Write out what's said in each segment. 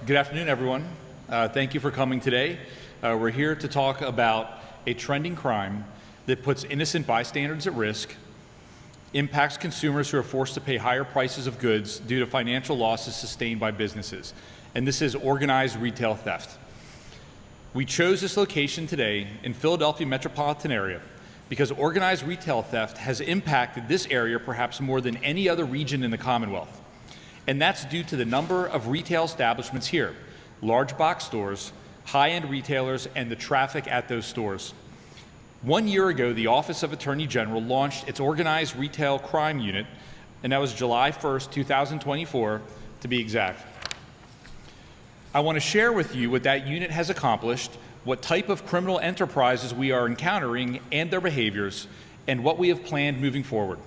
Good afternoon, everyone. Thank you for coming today. We're here to talk about a trending crime that puts innocent bystanders at risk, impacts consumers who are forced to pay higher prices of goods due to financial losses sustained by businesses, and this is organized retail theft. We chose this location today in Philadelphia metropolitan area because organized retail theft has impacted this area perhaps more than any other region in the Commonwealth. And that's due to the number of retail establishments here, large box stores, high-end retailers, and the traffic at those stores. 1 year ago, the Office of Attorney General launched its Organized Retail Crime Unit, and that was July 1st, 2024, to be exact. I want to share with you what that unit has accomplished, what type of criminal enterprises we are encountering and their behaviors, and what we have planned moving forward.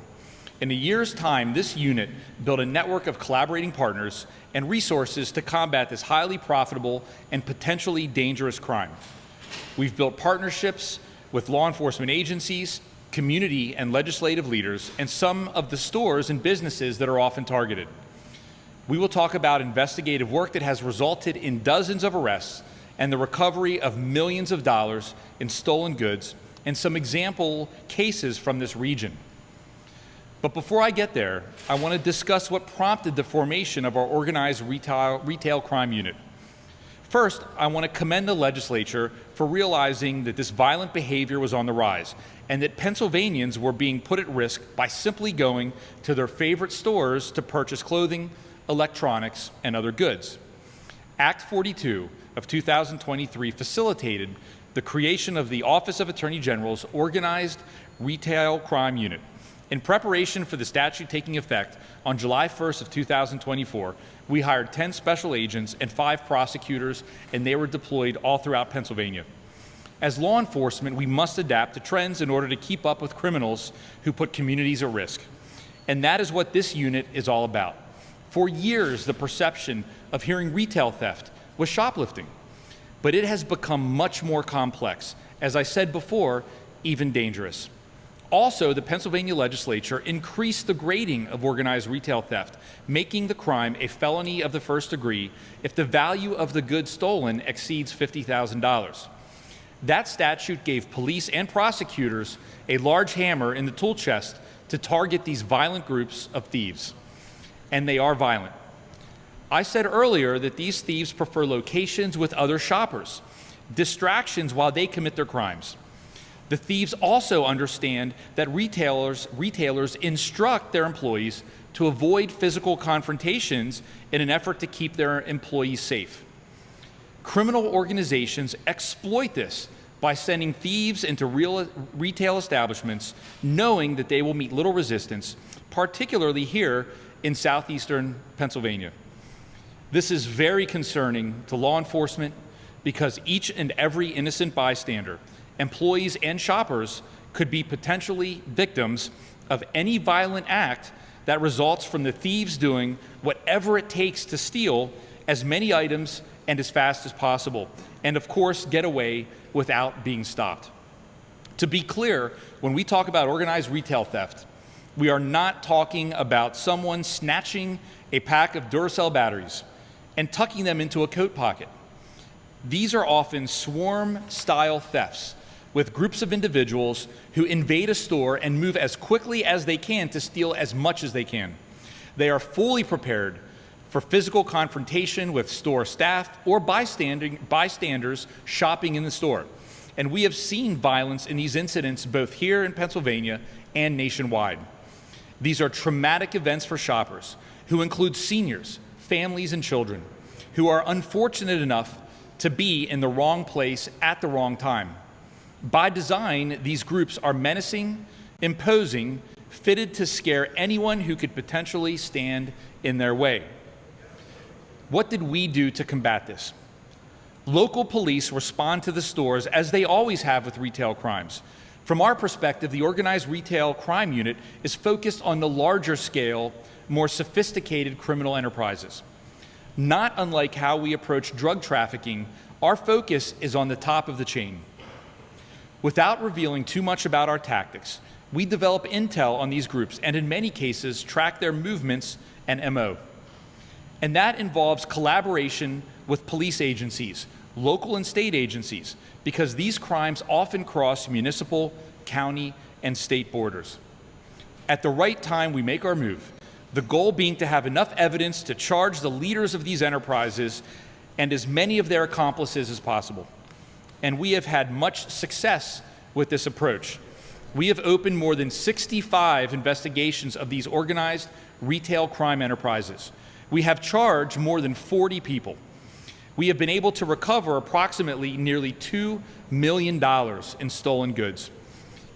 In a year's time, this unit built a network of collaborating partners and resources to combat this highly profitable and potentially dangerous crime. We've built partnerships with law enforcement agencies, community and legislative leaders, and some of the stores and businesses that are often targeted. We will talk about investigative work that has resulted in dozens of arrests and the recovery of millions of dollars in stolen goods, and some example cases from this region. But before I get there, I want to discuss what prompted the formation of our Organized Retail Crime Unit. First, I want to commend the legislature for realizing that this violent behavior was on the rise and that Pennsylvanians were being put at risk by simply going to their favorite stores to purchase clothing, electronics, and other goods. Act 42 of 2023 facilitated the creation of the Office of Attorney General's Organized Retail Crime Unit. In preparation for the statute taking effect on July 1st of 2024, we hired 10 special agents and 5 prosecutors, and they were deployed all throughout Pennsylvania. As law enforcement, we must adapt to trends in order to keep up with criminals who put communities at risk. And that is what this unit is all about. For years, the perception of hearing retail theft was shoplifting, but it has become much more complex. As I said before, even dangerous. Also, the Pennsylvania legislature increased the grading of organized retail theft, making the crime a felony of the first degree if the value of the goods stolen exceeds $50,000. That statute gave police and prosecutors a large hammer in the tool chest to target these violent groups of thieves. And they are violent. I said earlier that these thieves prefer locations with other shoppers, distractions while they commit their crimes. The thieves also understand that retailers instruct their employees to avoid physical confrontations in an effort to keep their employees safe. Criminal organizations exploit this by sending thieves into retail establishments knowing that they will meet little resistance, particularly here in southeastern Pennsylvania. This is very concerning to law enforcement because each and every innocent bystander, employees and shoppers, could be potentially victims of any violent act that results from the thieves doing whatever it takes to steal as many items and as fast as possible, and of course get away without being stopped. To be clear, when we talk about organized retail theft, we are not talking about someone snatching a pack of Duracell batteries and tucking them into a coat pocket. These are often swarm-style thefts with groups of individuals who invade a store and move as quickly as they can to steal as much as they can. They are fully prepared for physical confrontation with store staff or bystanders shopping in the store. And we have seen violence in these incidents both here in Pennsylvania and nationwide. These are traumatic events for shoppers who include seniors, families, and children who are unfortunate enough to be in the wrong place at the wrong time. By design, these groups are menacing, imposing, fitted to scare anyone who could potentially stand in their way. What did we do to combat this? Local police respond to the stores as they always have with retail crimes. From our perspective, the Organized Retail Crime Unit is focused on the larger scale, more sophisticated criminal enterprises. Not unlike how we approach drug trafficking, our focus is on the top of the chain. Without revealing too much about our tactics, we develop intel on these groups and in many cases track their movements and MO. And that involves collaboration with police agencies, local and state agencies, because these crimes often cross municipal, county, and state borders. At the right time, we make our move, the goal being to have enough evidence to charge the leaders of these enterprises and as many of their accomplices as possible. And we have had much success with this approach. We have opened more than 65 investigations of these organized retail crime enterprises. We have charged more than 40 people. We have been able to recover approximately nearly $2 million in stolen goods.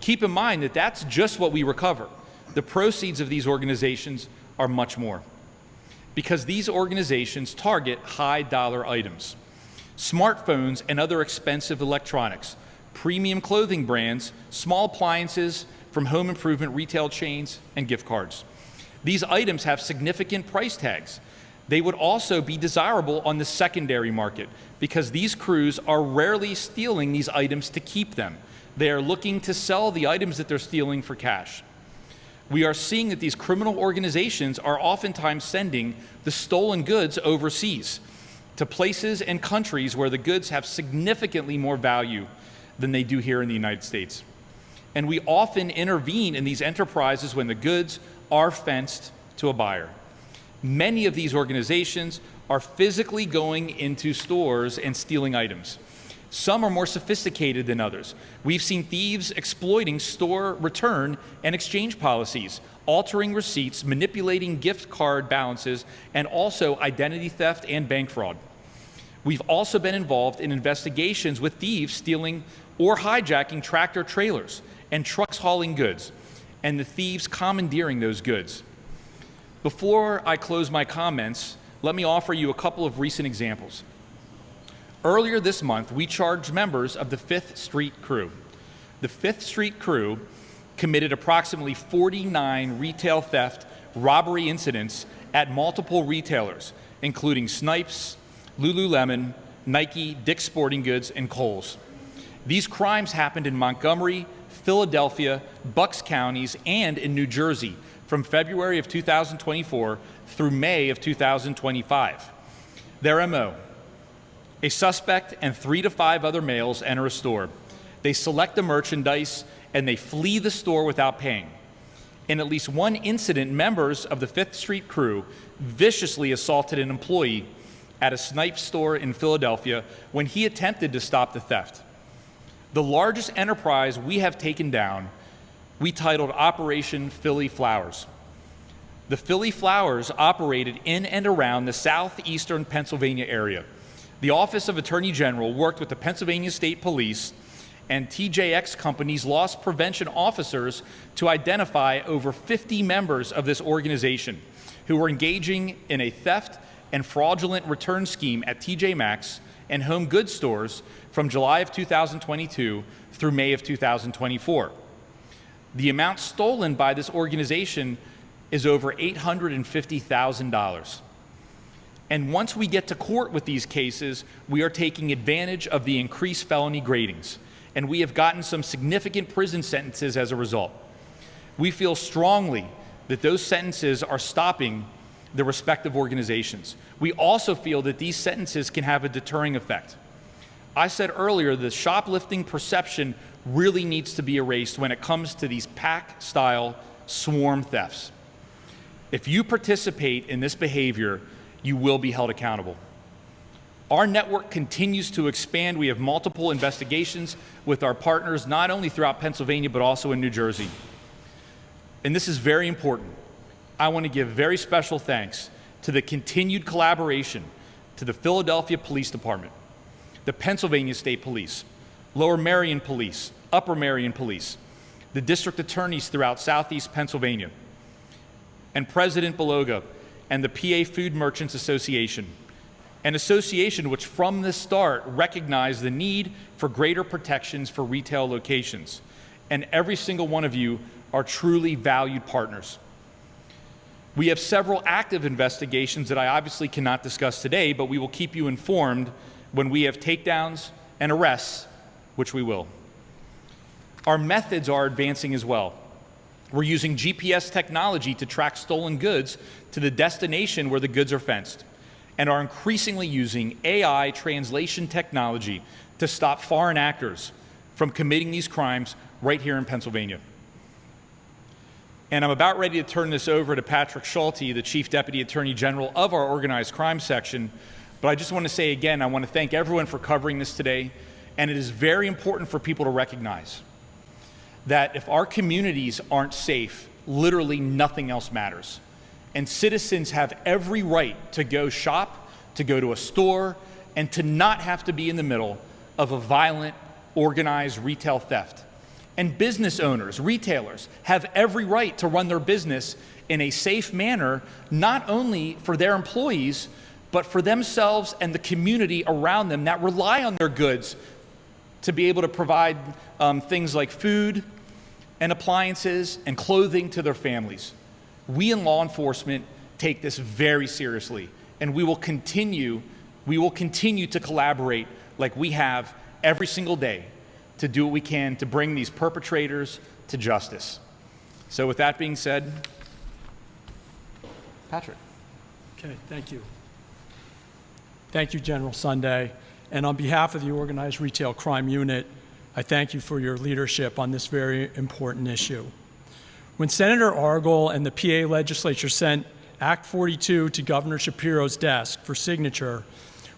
Keep in mind that that's just what we recover. The proceeds of these organizations are much more, because these organizations target high-dollar items, smartphones and other expensive electronics, premium clothing brands, small appliances from home improvement retail chains, and gift cards. These items have significant price tags. They would also be desirable on the secondary market because these crews are rarely stealing these items to keep them. They are looking to sell the items that they're stealing for cash. We are seeing that these criminal organizations are oftentimes sending the stolen goods overseas to places and countries where the goods have significantly more value than they do here in the United States. And we often intervene in these enterprises when the goods are fenced to a buyer. Many of these organizations are physically going into stores and stealing items. Some are more sophisticated than others. We've seen thieves exploiting store return and exchange policies, altering receipts, manipulating gift card balances, and also identity theft and bank fraud. We've also been involved in investigations with thieves stealing or hijacking tractor trailers and trucks hauling goods, and the thieves commandeering those goods. Before I close my comments, let me offer you a couple of recent examples. Earlier this month, we charged members of the Fifth Street Crew. The Fifth Street Crew committed approximately 49 retail theft robbery incidents at multiple retailers, including Snipes, Lululemon, Nike, Dick's Sporting Goods, and Kohl's. These crimes happened in Montgomery, Philadelphia, Bucks counties, and in New Jersey from February of 2024 through May of 2025. Their MO: a suspect and 3 to 5 other males enter a store. They select the merchandise and they flee the store without paying. In at least one incident, members of the Fifth Street Crew viciously assaulted an employee at a Snipes store in Philadelphia when he attempted to stop the theft. The largest enterprise we have taken down, we titled Operation Philly Flowers. The Philly Flowers operated in and around the southeastern Pennsylvania area. The Office of Attorney General worked with the Pennsylvania State Police and TJX Company's loss prevention officers to identify over 50 members of this organization who were engaging in a theft and fraudulent return scheme at TJ Maxx and home goods stores from July of 2022 through May of 2024. The amount stolen by this organization is over $850,000. And once we get to court with these cases, we are taking advantage of the increased felony gradings, and we have gotten some significant prison sentences as a result. We feel strongly that those sentences are stopping the respective organizations. We also feel that these sentences can have a deterring effect. I said earlier, the shoplifting perception really needs to be erased when it comes to these pack-style swarm thefts. If you participate in this behavior, you will be held accountable. Our network continues to expand. We have multiple investigations with our partners, not only throughout Pennsylvania, but also in New Jersey. And this is very important. I want to give very special thanks to the continued collaboration to the Philadelphia Police Department, the Pennsylvania State Police, Lower Merion Police, Upper Merion Police, the district attorneys throughout Southeast Pennsylvania, and President Beloga and the PA Food Merchants Association, an association which from the start recognized the need for greater protections for retail locations. And every single one of you are truly valued partners. We have several active investigations that I obviously cannot discuss today, but we will keep you informed when we have takedowns and arrests, which we will. Our methods are advancing as well. We're using GPS technology to track stolen goods to the destination where the goods are fenced. and are increasingly using AI translation technology to stop foreign actors from committing these crimes right here in Pennsylvania. And I'm about ready to turn this over to Patrick Schulte, the Chief Deputy Attorney General of our Organized Crime Section. But I just want to say again, I want to thank everyone for covering this today. And it is very important for people to recognize that if our communities aren't safe, literally nothing else matters. And citizens have every right to go shop, to go to a store, and to not have to be in the middle of a violent, organized retail theft. And business owners, retailers, have every right to run their business in a safe manner, not only for their employees, but for themselves and the community around them that rely on their goods to be able to provide things like food and appliances and clothing to their families. We in law enforcement take this very seriously, and we will continue to collaborate like we have every single day to do what we can to bring these perpetrators to justice. So with that being said, Patrick. Okay, thank you. Thank you, General Sunday. And on behalf of the Organized Retail Crime Unit, I thank you for your leadership on this very important issue. When Senator Argyle and the PA legislature sent Act 42 to Governor Shapiro's desk for signature,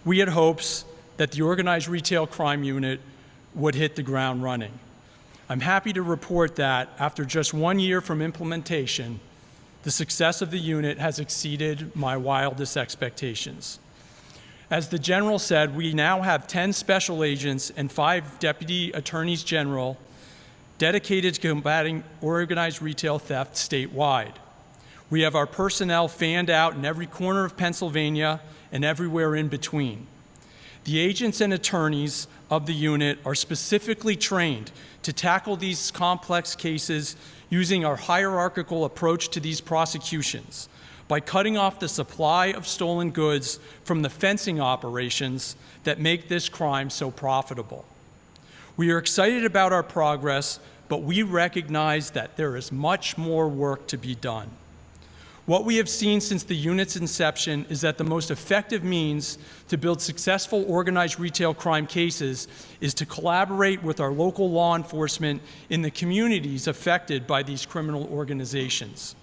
we had hopes that the Organized Retail Crime Unit would hit the ground running. I'm happy to report that after just 1 year from implementation, the success of the unit has exceeded my wildest expectations. As the General said, we now have 10 special agents and 5 deputy attorneys general dedicated to combating organized retail theft statewide. We have our personnel fanned out in every corner of Pennsylvania and everywhere in between. The agents and attorneys of the unit are specifically trained to tackle these complex cases using our hierarchical approach to these prosecutions by cutting off the supply of stolen goods from the fencing operations that make this crime so profitable. We are excited about our progress, but we recognize that there is much more work to be done. What we have seen since the unit's inception is that the most effective means to build successful organized retail crime cases is to collaborate with our local law enforcement in the communities affected by these criminal organizations.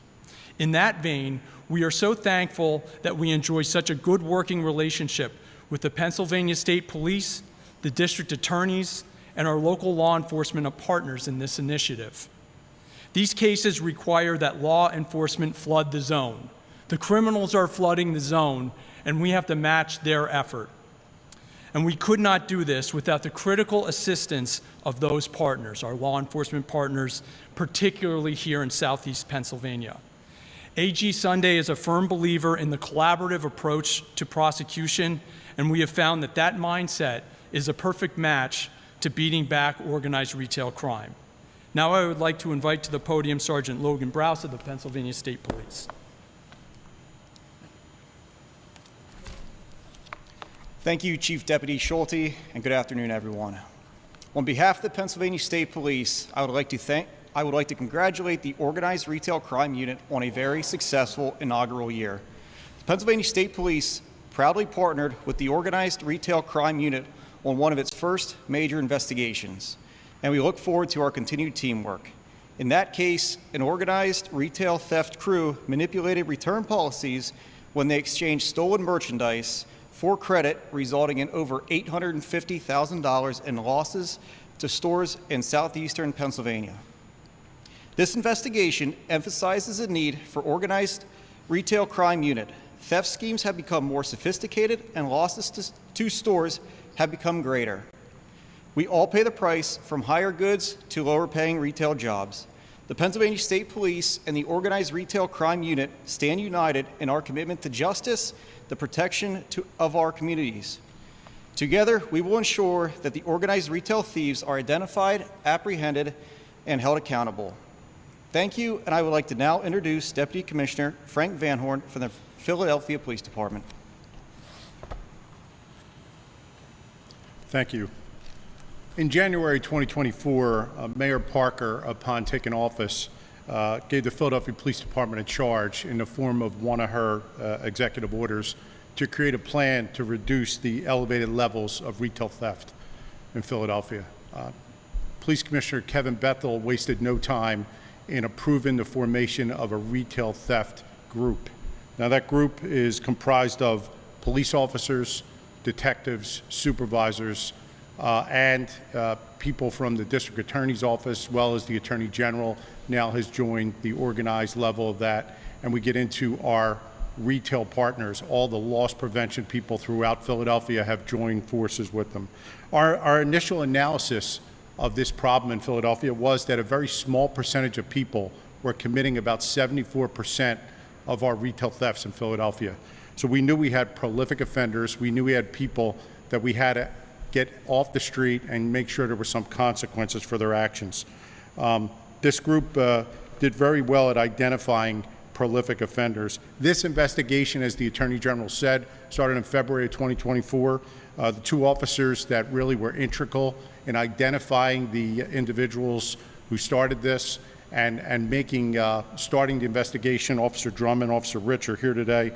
In that vein, we are so thankful that we enjoy such a good working relationship with the Pennsylvania State Police, the district attorneys, and our local law enforcement partners in this initiative. These cases require that law enforcement flood the zone. The criminals are flooding the zone, and we have to match their effort. And we could not do this without the critical assistance of those partners, our law enforcement partners, particularly here in Southeast Pennsylvania. AG Sunday is a firm believer in the collaborative approach to prosecution, and we have found that that mindset is a perfect match to beating back organized retail crime. Now I would like to invite to the podium Sergeant Logan Browse of the Pennsylvania State Police. Thank you, Chief Deputy Schulte, and good afternoon, everyone. On behalf of the Pennsylvania State Police, I would like to congratulate the Organized Retail Crime Unit on a very successful inaugural year. The Pennsylvania State Police proudly partnered with the Organized Retail Crime Unit on one of its first major investigations, and we look forward to our continued teamwork. In that case, an organized retail theft crew manipulated return policies when they exchanged stolen merchandise for credit, resulting in over $850,000 in losses to stores in southeastern Pennsylvania. This investigation emphasizes the need for organized retail crime unit. Theft schemes have become more sophisticated and losses to stores have become greater. We all pay the price, from higher goods to lower paying retail jobs. The Pennsylvania State Police and the Organized Retail Crime Unit stand united in our commitment to justice, the protection of our communities. Together, we will ensure that the organized retail thieves are identified, apprehended, and held accountable. Thank you, and I would like to now introduce Deputy Commissioner Frank Van Horn from the Philadelphia Police Department. Thank you. In January 2024, Mayor Parker, upon taking office, gave the Philadelphia Police Department a charge in the form of one of her executive orders to create a plan to reduce the elevated levels of retail theft in Philadelphia. Police Commissioner Kevin Bethel wasted no time in approving the formation of a retail theft group. Now, that group is comprised of police officers, detectives, supervisors, and people from the district attorney's office, as well as the attorney general now has joined the organized level of that. And we get into our retail partners. All the loss prevention people throughout Philadelphia have joined forces with them. Our initial analysis of this problem in Philadelphia was that a very small percentage of people were committing about 74% of our retail thefts in Philadelphia. So we knew we had prolific offenders. We knew we had people that we had to get off the street and make sure there were some consequences for their actions. This group did very well at identifying prolific offenders. This investigation, as the Attorney General said, started in February of 2024. The two officers that really were integral in identifying the individuals who started this and starting the investigation, Officer Drum and Officer Rich are here today.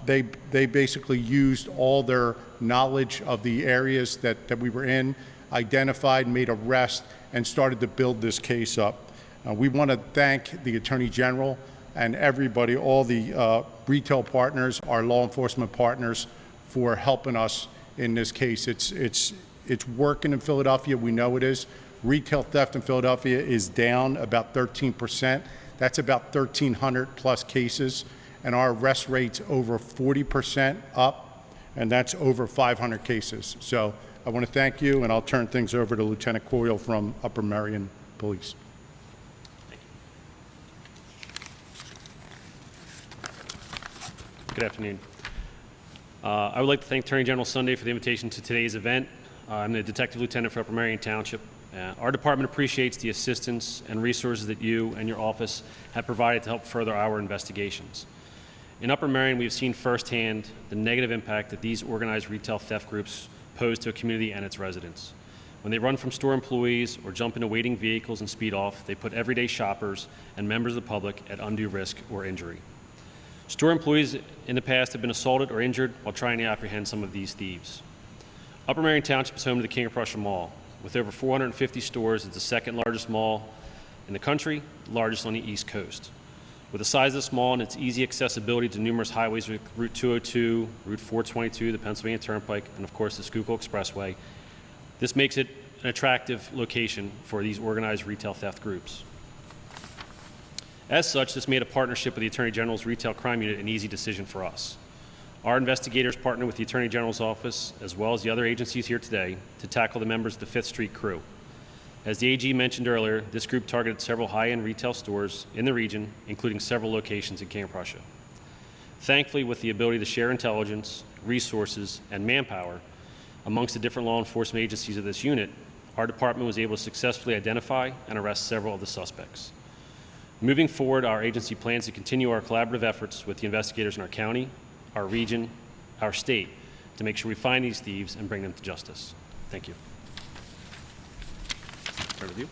They basically used all their knowledge of the areas that we were in, identified, made arrests, and started to build this case up. We want to thank the Attorney General and everybody, all the retail partners, our law enforcement partners, for helping us in this case. It's working in Philadelphia. We know it is. Retail theft in Philadelphia is down about 13%. That's about 1,300 plus cases. And our arrest rate's over 40% up, and that's over 500 cases. So I want to thank you, and I'll turn things over to Lieutenant Coyle from Upper Merion Police. Good afternoon. I would like to thank Attorney General Sunday for the invitation to today's event. I'm the Detective Lieutenant for Upper Merion Township. Our department appreciates the assistance and resources that you and your office have provided to help further our investigations. In Upper Merion, we have seen firsthand the negative impact that these organized retail theft groups pose to a community and its residents. When they run from store employees or jump into waiting vehicles and speed off, they put everyday shoppers and members of the public at undue risk or injury. Store employees in the past have been assaulted or injured while trying to apprehend some of these thieves. Upper Merion Township is home to the King of Prussia Mall. With over 450 stores, it's the second largest mall in the country, largest on the East Coast. With the size of this mall and its easy accessibility to numerous highways like Route 202, Route 422, the Pennsylvania Turnpike, and of course the Schuylkill Expressway, this makes it an attractive location for these organized retail theft groups. As such, this made a partnership with the Attorney General's Retail Crime Unit an easy decision for us. Our investigators partner with the Attorney General's office, as well as the other agencies here today, to tackle the members of the Fifth Street crew. As the AG mentioned earlier, this group targeted several high-end retail stores in the region, including several locations in King of Prussia. Thankfully, with the ability to share intelligence, resources, and manpower amongst the different law enforcement agencies of this unit, our department was able to successfully identify and arrest several of the suspects. Moving forward, our agency plans to continue our collaborative efforts with the investigators in our county, our region, our state, to make sure we find these thieves and bring them to justice. Thank you. Start with you.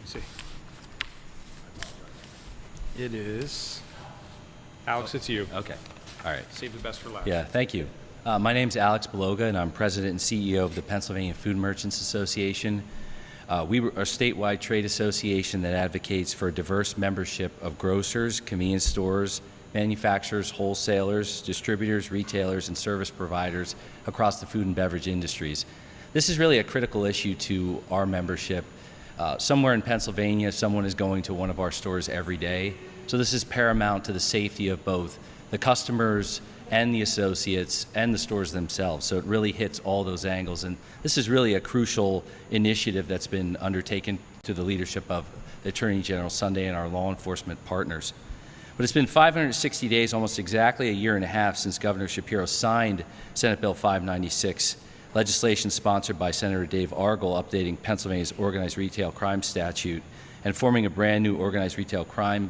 See. It is. Alex, it's you. Okay. All right. Save the best for last. Yeah, thank you. My name's Alex Beloga, and I'm president and CEO of the Pennsylvania Food Merchants Association. We are a statewide trade association that advocates for a diverse membership of grocers, convenience stores, manufacturers, wholesalers, distributors, retailers, and service providers across the food and beverage industries. This is really a critical issue to our membership. Somewhere in Pennsylvania, someone is going to one of our stores every day. So this is paramount to the safety of both the customers and the associates and the stores themselves. So it really hits all those angles. And this is really a crucial initiative that's been undertaken to the leadership of the Attorney General Sunday and our law enforcement partners. But it's been 560 days, almost exactly a year and a half, since Governor Shapiro signed Senate Bill 596, legislation sponsored by Senator Dave Argel, updating Pennsylvania's organized retail crime statute and forming a brand new organized retail crime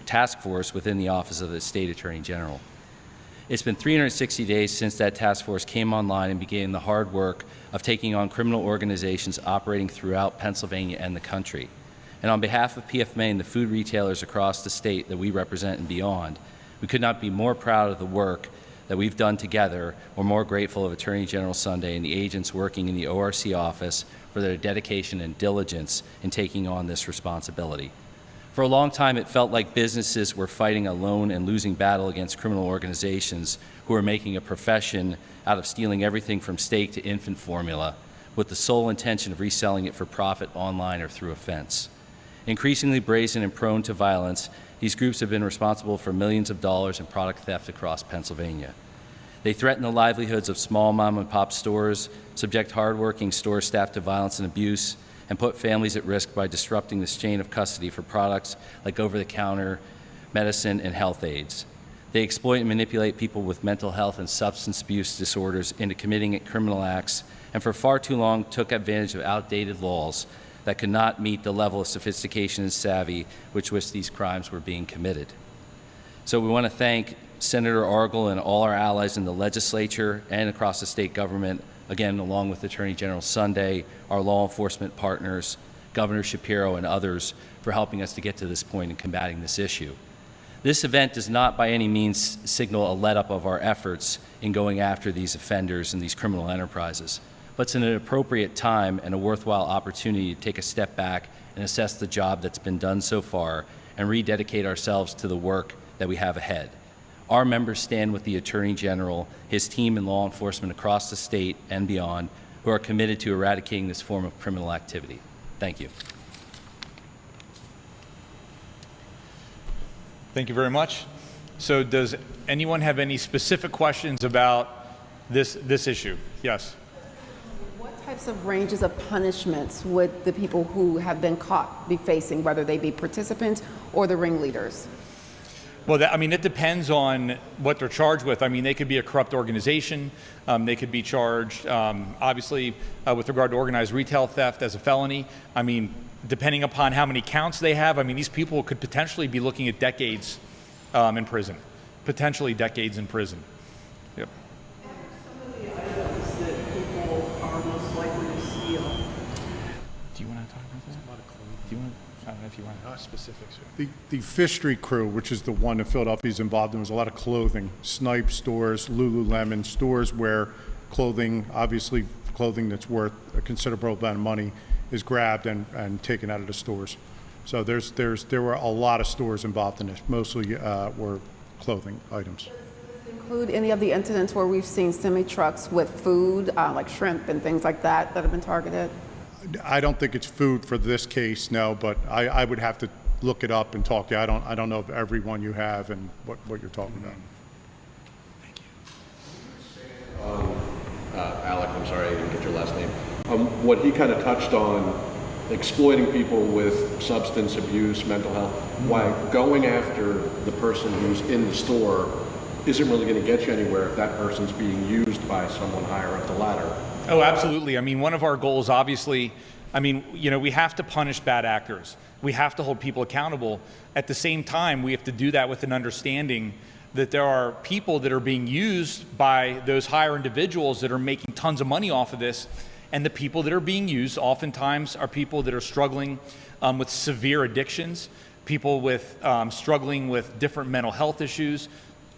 task force within the Office of the State Attorney General. It's been 360 days since that task force came online and began the hard work of taking on criminal organizations operating throughout Pennsylvania and the country. And on behalf of PFMA and the food retailers across the state that we represent and beyond, We could not be more proud of the work that we've done together or more grateful of Attorney General Sunday and the agents working in the ORC office for their dedication and diligence in taking on this responsibility. For a long time, it felt like businesses were fighting a lone and losing battle against criminal organizations who were making a profession out of stealing everything from steak to infant formula with the sole intention of reselling it for profit online or through a fence. Increasingly brazen and prone to violence, these groups have been responsible for millions of dollars in product theft across Pennsylvania. They threaten the livelihoods of small mom-and-pop stores, subject hardworking store staff to violence and abuse, and put families at risk by disrupting this chain of custody for products like over-the-counter medicine and health aids. They exploit and manipulate people with mental health and substance abuse disorders into committing criminal acts, and for far too long took advantage of outdated laws that could not meet the level of sophistication and savvy with which these crimes were being committed. So we want to thank Senator Argel and all our allies in the legislature and across the state government, again, along with Attorney General Sunday, our law enforcement partners, Governor Shapiro, and others for helping us to get to this point in combating this issue. This event does not by any means signal a let-up of our efforts in going after these offenders and these criminal enterprises, but it's an appropriate time and a worthwhile opportunity to take a step back and assess the job that's been done so far and rededicate ourselves to the work that we have ahead. Our members stand with the Attorney General, his team, and law enforcement across the state and beyond who are committed to eradicating this form of criminal activity. Thank you. Thank you very much. So does anyone have any specific questions about this issue? Yes. What types of ranges of punishments would the people who have been caught be facing, whether they be participants or the ringleaders? Well, it depends on what they're charged with. I mean, they could be a corrupt organization. They could be charged, obviously, with regard to organized retail theft as a felony. I mean, depending upon how many counts they have, I mean, these people could potentially be looking at decades in prison, potentially decades in prison. Yep. Some of the items that people are most likely to steal. Do you want to talk about that? Do you want to? I don't know if you want to. Specifics. The Fish Street Crew, which is the one that Philadelphia is involved in, was a lot of clothing, Snipe stores, Lululemon stores where clothing, obviously clothing that's worth a considerable amount of money, is grabbed and taken out of the stores. So there were a lot of stores involved in this. Mostly were clothing items. Include any of the incidents where we've seen semi-trucks with food, like shrimp and things like that, that have been targeted? I don't think it's food for this case, no, but I would have to look it up and talk to you. I don't know of every one you have and what you're talking about. Alec, I'm sorry, I didn't get your last name. What he kind of touched on, exploiting people with substance abuse, mental health, why going after the person who's in the store isn't really going to get you anywhere if that person's being used by someone higher up the ladder. Oh, absolutely. I mean, one of our goals, obviously, we have to punish bad actors. We have to hold people accountable. At the same time, we have to do that with an understanding that there are people that are being used by those higher individuals that are making tons of money off of this. And the people that are being used oftentimes are people that are struggling with severe addictions, people with struggling with different mental health issues,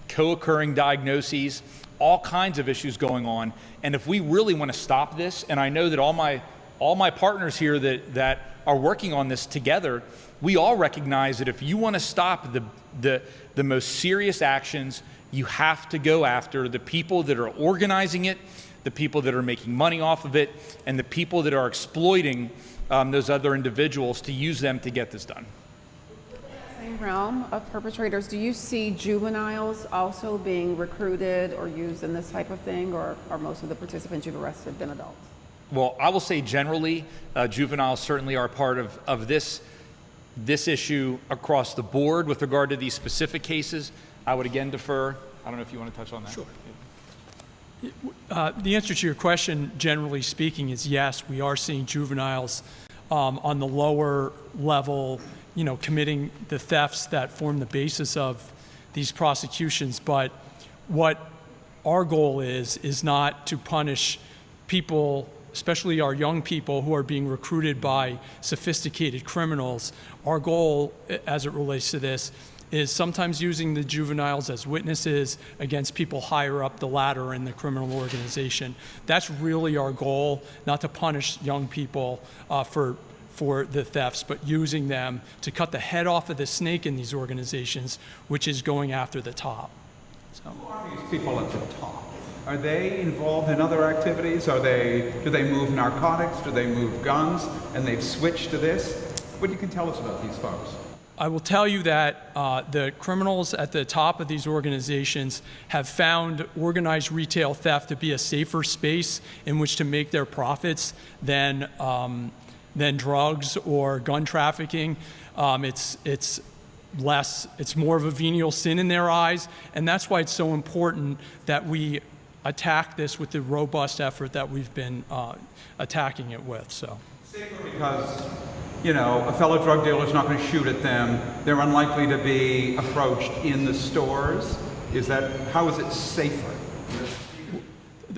co-occurring diagnoses, all kinds of issues going on. And if we really want to stop this, and I know that all my partners here that are working on this together, we all recognize that if you want to stop the most serious actions, you have to go after the people that are organizing it, the people that are making money off of it, and the people that are exploiting those other individuals to use them to get this done. Same realm of perpetrators, do you see juveniles also being recruited or used in this type of thing, or are most of the participants you've arrested been adults? Well, I will say generally, juveniles certainly are part of this issue across the board. With regard to these specific cases, I would again defer. I don't know if you want to touch on that. Sure. The answer to your question, generally speaking, is yes. We are seeing juveniles on the lower level, committing the thefts that form the basis of these prosecutions. But what our goal is not to punish people, especially our young people who are being recruited by sophisticated criminals. Our goal, as it relates to this, is sometimes using the juveniles as witnesses against people higher up the ladder in the criminal organization. That's really our goal, not to punish young people for the thefts, but using them to cut the head off of the snake in these organizations, which is going after the top. So. Who are these people at the top? Are they involved in other activities? Do they move narcotics? Do they move guns? And they've switched to this? What you can tell us about these folks? I will tell you that the criminals at the top of these organizations have found organized retail theft to be a safer space in which to make their profits than drugs or gun trafficking. It's more of a venial sin in their eyes, and that's why it's so important that we attack this with the robust effort that we've been attacking it with. So. Safer because, you know, a fellow drug dealer is not going to shoot at them. They're unlikely to be approached in the stores. How is it safer?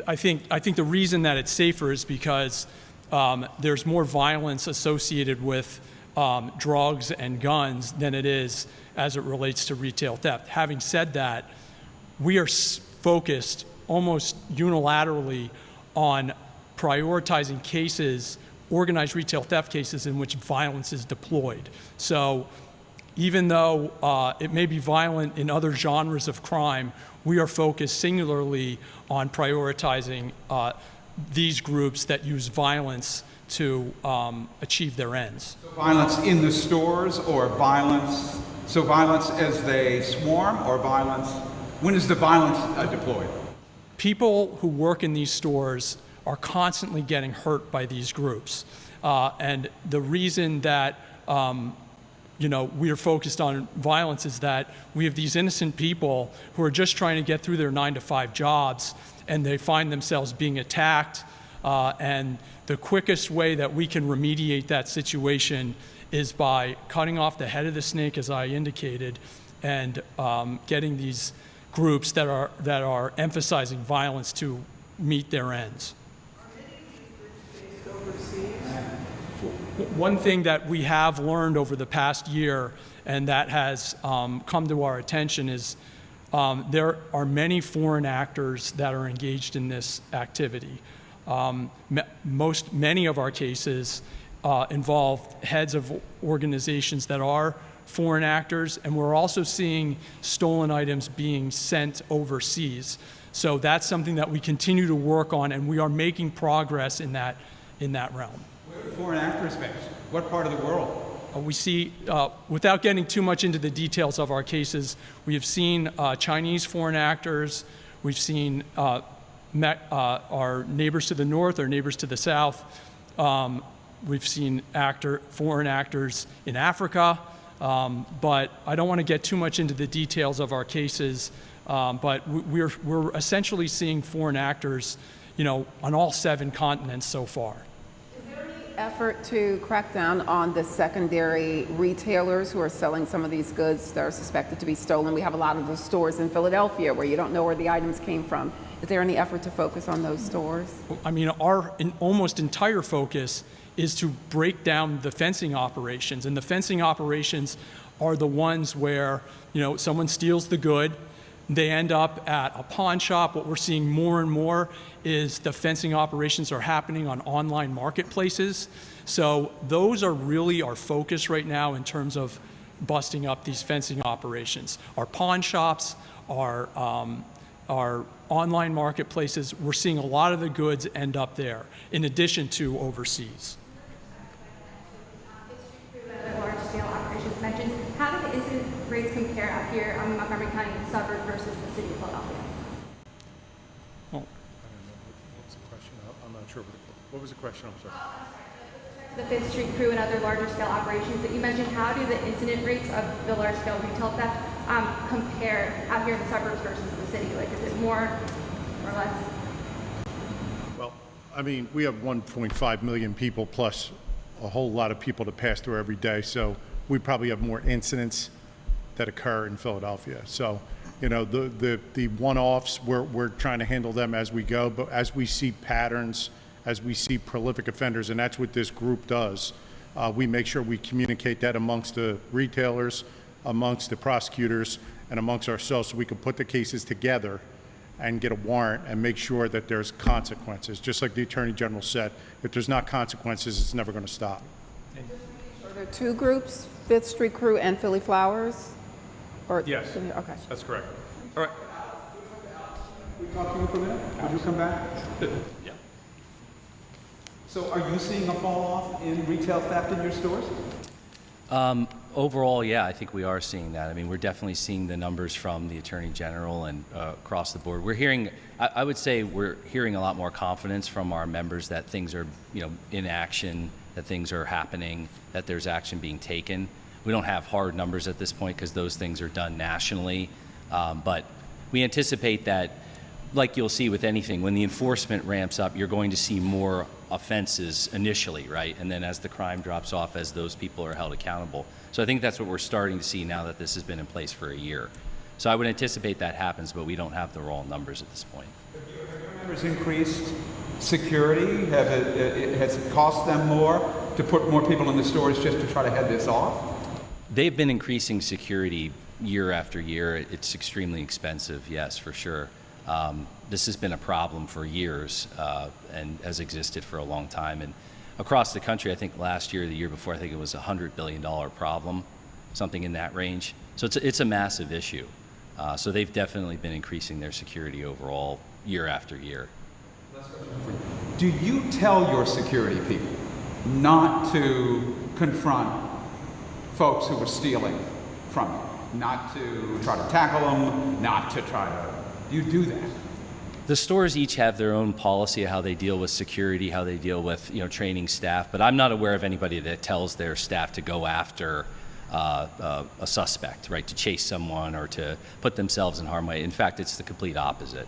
I think the reason that it's safer is because there's more violence associated with drugs and guns than it is as it relates to retail theft. Having said that, we are focused almost unilaterally on prioritizing cases, organized retail theft cases in which violence is deployed. So even though it may be violent in other genres of crime, we are focused singularly on prioritizing these groups that use violence to achieve their ends. So violence in the stores or violence as they swarm or violence? When is the violence deployed? People who work in these stores are constantly getting hurt by these groups. And the reason that we are focused on violence is that we have these innocent people who are just trying to get through their 9-to-5 jobs, and they find themselves being attacked. And the quickest way that we can remediate that situation is by cutting off the head of the snake, as I indicated, and getting these groups that are emphasizing violence to meet their ends. One thing that we have learned over the past year, and that has come to our attention, is there are many foreign actors that are engaged in this activity. Many of our cases involve heads of organizations that are foreign actors, and we're also seeing stolen items being sent overseas. So that's something that we continue to work on, and we are making progress in that realm. Where are foreign actors based? What part of the world? We see, without getting too much into the details of our cases, we have seen Chinese foreign actors. We've seen our neighbors to the north, our neighbors to the south. We've seen foreign actors in Africa. But I don't want to get too much into the details of our cases. But we're essentially seeing foreign actors, on all 7 continents so far. Effort to crack down on the secondary retailers who are selling some of these goods that are suspected to be stolen? We have a lot of those stores in Philadelphia where you don't know where the items came from. Is there any effort to focus on those stores? I mean, our almost entire focus is to break down the fencing operations, and the fencing operations are the ones where someone steals the good, they end up at a pawn shop. What we're seeing more and more is the fencing operations are happening on online marketplaces. So those are really our focus right now in terms of busting up these fencing operations. Our pawn shops, our online marketplaces, we're seeing a lot of the goods end up there, in addition to overseas. Large-scale operations mentioned. How do the incident rates compare out here on the Montgomery County suburb versus the city of Philadelphia? Well, What's the question? I'm not sure. What was the question? I'm sorry. The 5th Street crew and other larger scale operations that you mentioned, how do the incident rates of the large scale retail theft compare out here in the suburbs versus the city? Like, is it more or less? Well, I mean, we have 1.5 million people plus a whole lot of people to pass through every day. So we probably have more incidents that occur in Philadelphia. So, the one-offs, we're trying to handle them as we go. But as we see patterns, as we see prolific offenders, and that's what this group does, we make sure we communicate that amongst the retailers, amongst the prosecutors and amongst ourselves so we can put the cases together and get a warrant and make sure that there's consequences. Just like the Attorney General said, if there's not consequences, it's never going to stop. Are there two groups, Fifth Street Crew and Philly Flowers? Or, Yes. Okay. That's correct. All right. We talk to you for a minute? Would you come back? Yeah. So are you seeing a fall off in retail theft in your stores? Overall, yeah, I think we are seeing that. I mean, we're definitely seeing the numbers from the Attorney General and across the board. We're hearing, I would say we're hearing a lot more confidence from our members that things are, in action, that things are happening, that there's action being taken. We don't have hard numbers at this point because those things are done nationally, but we anticipate that, like you'll see with anything, when the enforcement ramps up, you're going to see more offenses initially, right? And then as the crime drops off, as those people are held accountable. So I think that's what we're starting to see now that this has been in place for a year. So I would anticipate that happens, but we don't have the raw numbers at this point. Have your members increased security? Has it cost them more to put more people in the stores just to try to head this off? They've been increasing security year after year. It's extremely expensive, yes, for sure. This has been a problem for years and has existed for a long time. And across the country, I think last year, the year before, I think it was a $100 billion problem, something in that range. So it's a massive issue. So they've definitely been increasing their security overall year after year. Do you tell your security people not to confront folks who are stealing from you? Not to try to tackle them, not to try to... Do you do that? The stores each have their own policy of how they deal with security, how they deal with training staff, but I'm not aware of anybody that tells their staff to go after a suspect, right, to chase someone or to put themselves in harm's way. In fact, it's the complete opposite.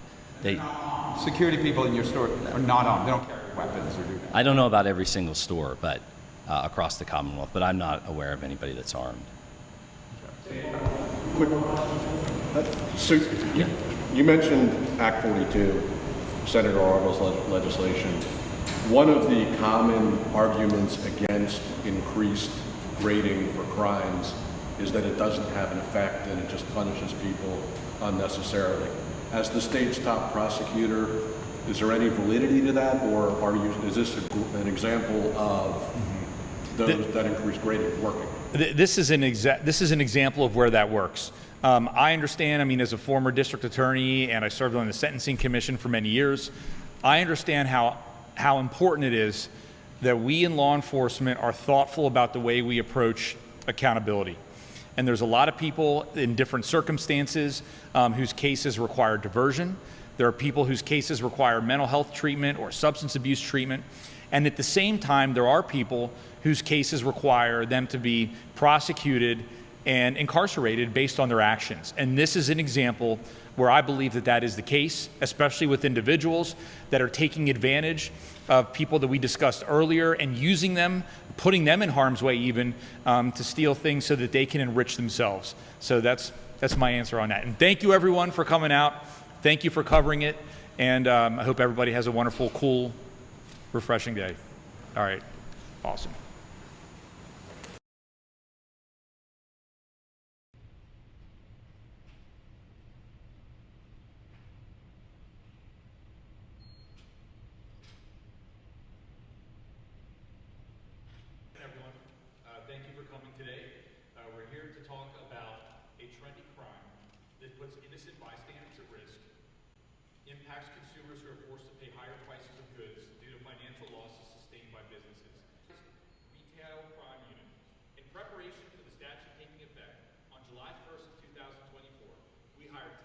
Security people in your store are not armed. They don't carry weapons or do that. I don't know about every single store, but across the Commonwealth, but I'm not aware of anybody that's armed. Quick, so you mentioned Act 42, Senator Arnold's legislation. One of the common arguments against increased grading for crimes is that it doesn't have an effect and it just punishes people unnecessarily. As the state's top prosecutor, is there any validity to that, or is this an example of those that increased grading working? This is an example of where that works. I understand, I mean, as a former district attorney, and I served on the Sentencing Commission for many years, I understand how important it is that we in law enforcement are thoughtful about the way we approach accountability. And there's a lot of people in different circumstances whose cases require diversion. There are people whose cases require mental health treatment or substance abuse treatment. And at the same time, there are people whose cases require them to be prosecuted and incarcerated based on their actions. And this is an example where I believe that that is the case, especially with individuals that are taking advantage of people that we discussed earlier and using them, putting them in harm's way even, to steal things so that they can enrich themselves. So that's my answer on that. And thank you everyone for coming out. Thank you for covering it. And I hope everybody has a wonderful, cool, refreshing day. All right, awesome. Everyone, thank you for coming today. We're here to talk about a trending crime that puts innocent bystanders at risk, impacts consumers who are forced to pay higher prices of goods due to financial losses sustained by businesses. Retail Crime Unit. In preparation for the statute taking effect on July 1st of 2024, we hired